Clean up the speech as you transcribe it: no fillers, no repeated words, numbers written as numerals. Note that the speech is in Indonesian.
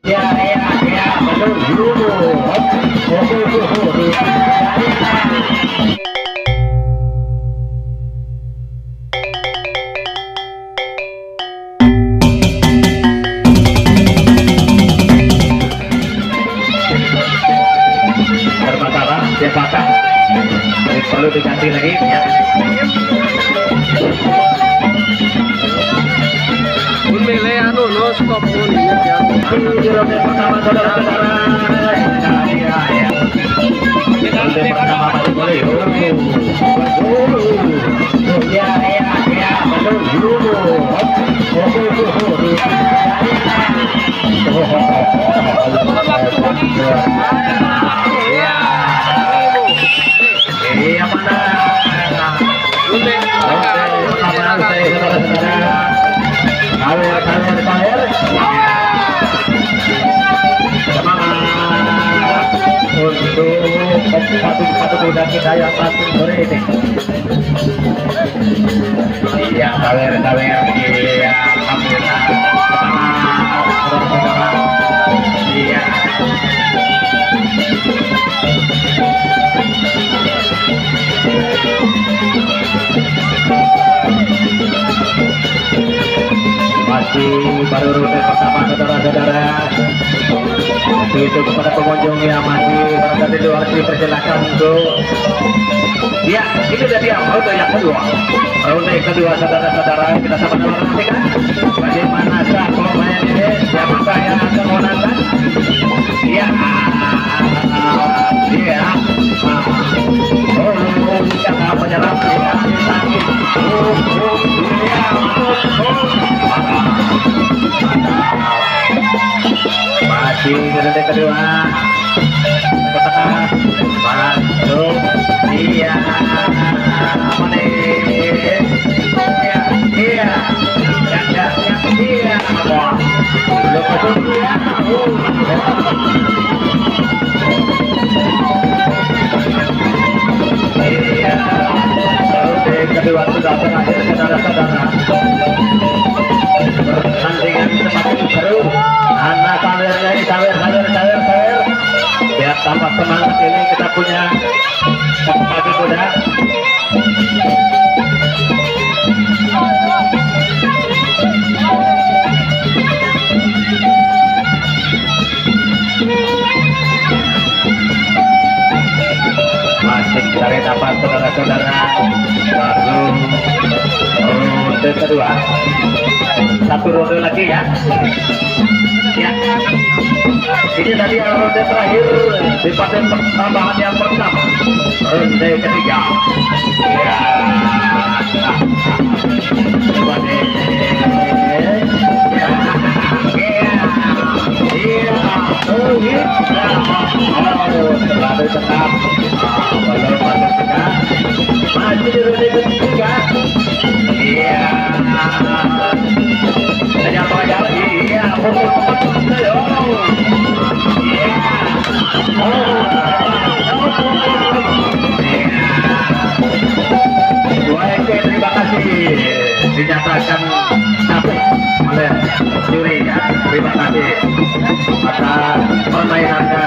Ya, ya, ya, betul dulu. Bermasalah, dia patah. Perlu diganti lagi ya. Milih anu no stop pun ingat ya. Ronde pertama saudara-saudara. Ronde pertama masih boleh. Ya, ya, ya, betul dulu. Iya mana? Kawer. Semangat untuk sepatu kuda kita yang langsung sore ini. Iya, kawer. Iya, alhamdulillah. Semangat. Iya. Masih baru rute pertama saudara-saudara. Itu kepada pengunjung yang masih berada di luar dipersilakan untuk ya, ini sudah dia rute yang kedua. Rute kedua saudara-saudara, kita sama-sama nantikan bagaimana pemain ini, siapakah yang akan menangkan. Ya, dia jangan menyerah, masih rute kedua ke tengah masuk iya kedua sudah berakhir saudara-saudara. Pertandingan semakin seru. Anak kawernya ini kawer. Biar tambah semangat ini kita punya sepatu kuda. Masih cari dapat saudara-saudara. Baru ronde kedua. Satu ronde lagi ya. Ya. Ini tadi ronde terakhir di paten tambahan yang pertama. Ronde ketiga. Ya. Terlalu tetap belum masuk tengah, masih di ronde ketiga. Iya, ternyata ya, iya, terima kasih dinyatakan satu oleh juri ya. Terima kasih atas permainannya